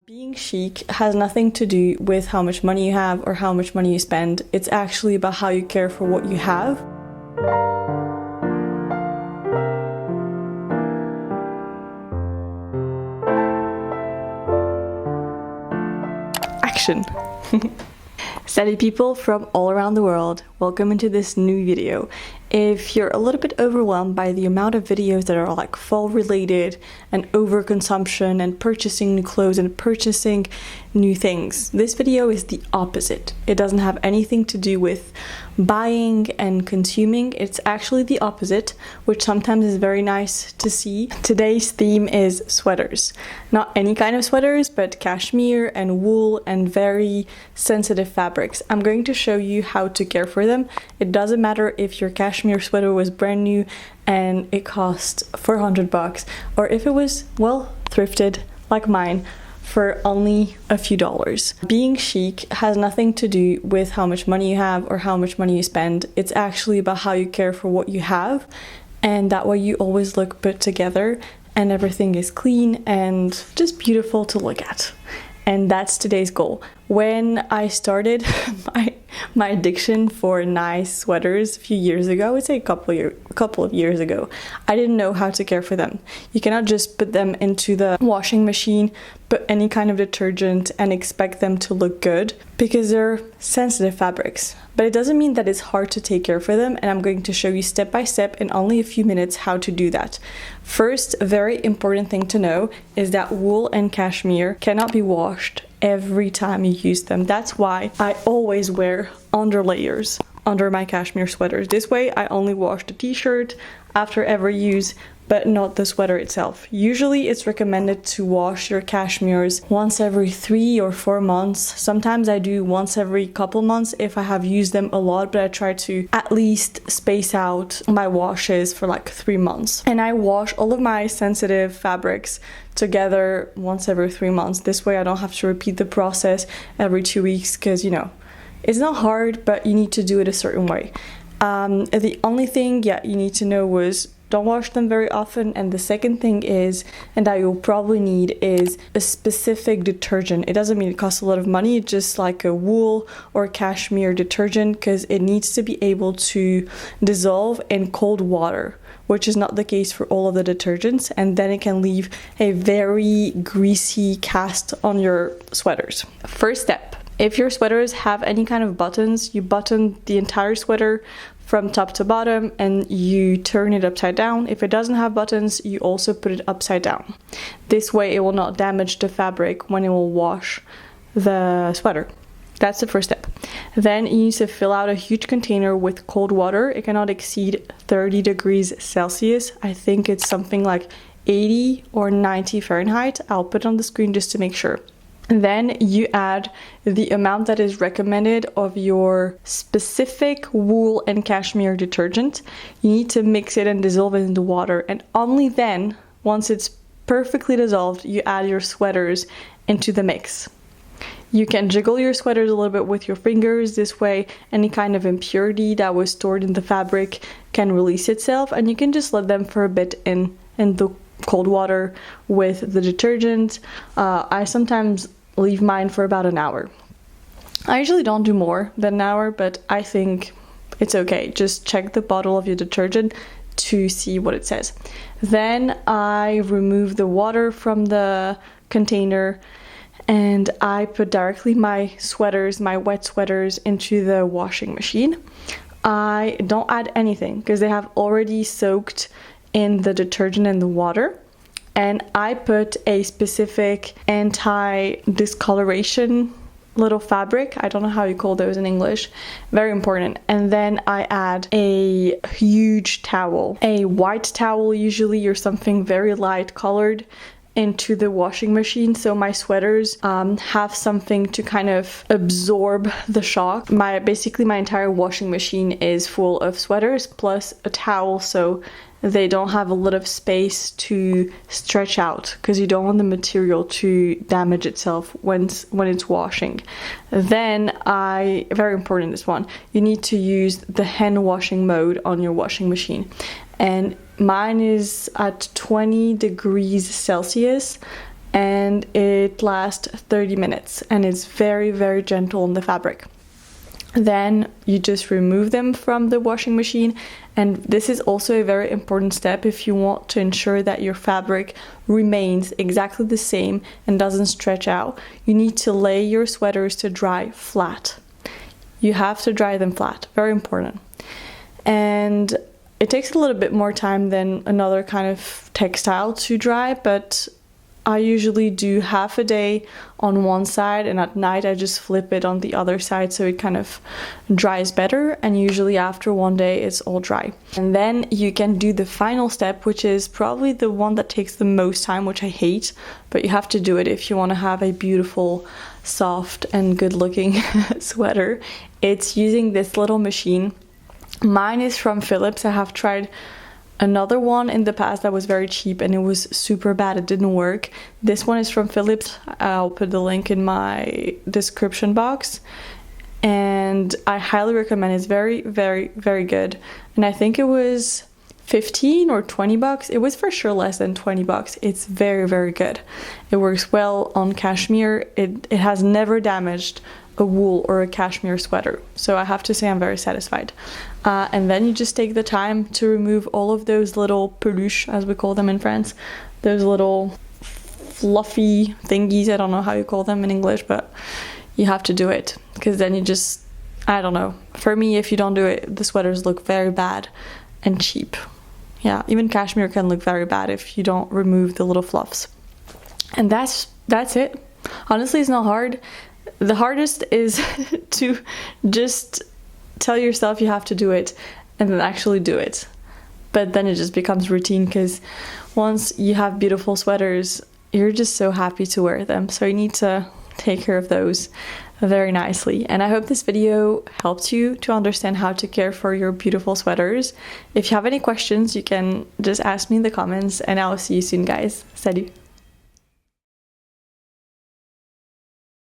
Being chic has nothing to do with how much money you have or how much money you spend. It's actually about how you care for what you have. Action! Salut people from all around the world, welcome into this new video. If you're a little bit overwhelmed by the amount of videos that are like fall related and overconsumption and purchasing new clothes and purchasing new things, this video is the opposite. It doesn't have anything to do with buying and consuming. It's actually the opposite, which sometimes is very nice to see. Today's theme is sweaters. Not any kind of sweaters, but cashmere and wool and very sensitive fabrics. I'm going to show you how to care for them. It doesn't matter if your cashmere sweater was brand new and it cost 400 bucks, or if it was, well, thrifted like mine for only a few dollars. Being chic has nothing to do with how much money you have or how much money you spend. It's actually about how you care for what you have, and that way you always look put together and everything is clean and just beautiful to look at. And that's today's goal. When I started my addiction for nice sweaters a few years ago, I would say a couple of years ago, I didn't know how to care for them. You cannot just put them into the washing machine, put any kind of detergent and expect them to look good because they're sensitive fabrics. But it doesn't mean that it's hard to take care for them, and I'm going to show you step by step in only a few minutes how to do that. First, a very important thing to know is that wool and cashmere cannot be washed every time you use them. That's why I always wear underlayers under my cashmere sweaters. This way I only wash the t-shirt after every use, but not the sweater itself. Usually it's recommended to wash your cashmeres once every 3 or 4 months. Sometimes I do once every couple months if I have used them a lot, but I try to at least space out my washes for like 3 months. And I wash all of my sensitive fabrics together once every 3 months. This way I don't have to repeat the process every 2 weeks because, you know, it's not hard, but you need to do it a certain way. The only thing, you need to know was don't wash them very often. And the second thing is, and that you'll probably need, is a specific detergent. It doesn't mean it costs a lot of money, it's just like a wool or cashmere detergent, because it needs to be able to dissolve in cold water, which is not the case for all of the detergents, and then it can leave a very greasy cast on your sweaters. First step, if your sweaters have any kind of buttons, you button the entire sweater from top to bottom and you turn it upside down. If it doesn't have buttons, you also put it upside down. This way it will not damage the fabric when it will wash the sweater. That's the first step. Then you need to fill out a huge container with cold water. It cannot exceed 30 degrees Celsius. I think it's something like 80 or 90 Fahrenheit. I'll put it on the screen just to make sure. Then you add the amount that is recommended of your specific wool and cashmere detergent. You need to mix it and dissolve it in the water, and only then, once it's perfectly dissolved, you add your sweaters into the mix. You can jiggle your sweaters a little bit with your fingers. This way any kind of impurity that was stored in the fabric can release itself, and you can just let them for a bit in the cold water with the detergent. I sometimes leave mine for about an hour. I usually don't do more than an hour, but I think it's okay. Just check the bottle of your detergent to see what it says. Then I remove the water from the container and I put directly my sweaters, my wet sweaters, into the washing machine. I don't add anything because they have already soaked in the detergent and the water. And I put a specific anti-discoloration little fabric. I don't know how you call those in English. Very important. And then I add a huge towel, a white towel usually, or something very light colored, into the washing machine, so my sweaters have something to kind of absorb the shock. Basically my entire washing machine is full of sweaters plus a towel, so they don't have a lot of space to stretch out because you don't want the material to damage itself when it's washing. Then very important, this one, you need to use the hand washing mode on your washing machine, and mine is at 20 degrees Celsius. and it lasts 30 minutes and it's very, very gentle on the fabric. Then you just remove them from the washing machine, and this is also a very important step if you want to ensure that your fabric remains exactly the same and doesn't stretch out. You need to lay your sweaters to dry flat. You have to dry them flat, very important. And it takes a little bit more time than another kind of textile to dry, but I usually do half a day on one side, and at night I just flip it on the other side so it kind of dries better, and usually after one day it's all dry. And then you can do the final step, which is probably the one that takes the most time, which I hate, but you have to do it if you want to have a beautiful, soft and good looking sweater. It's using this little machine. Mine is from Philips. I have tried another one in the past that was very cheap and it was super bad, it didn't work. This one is from Philips. I'll put the link in my description box, and I highly recommend it. It's very, very, very good. And I think it was 15 or 20 bucks. It was for sure less than 20 bucks. It's very, very good. It works well on cashmere. It has never damaged a wool or a cashmere sweater, so I have to say I'm very satisfied. And then you just take the time to remove all of those little peluche, as we call them in France, those little fluffy thingies. I don't know how you call them in English, but you have to do it, because then you just, I don't know, for me, if you don't do it, the sweaters look very bad and cheap. Yeah, even cashmere can look very bad if you don't remove the little fluffs. And that's it. Honestly, it's not hard. The hardest is to just tell yourself you have to do it and then actually do it. But then it just becomes routine, because once you have beautiful sweaters, you're just so happy to wear them. So you need to take care of those very nicely. And I hope this video helped you to understand how to care for your beautiful sweaters. If you have any questions, you can just ask me in the comments, and I will see you soon, guys. Salut!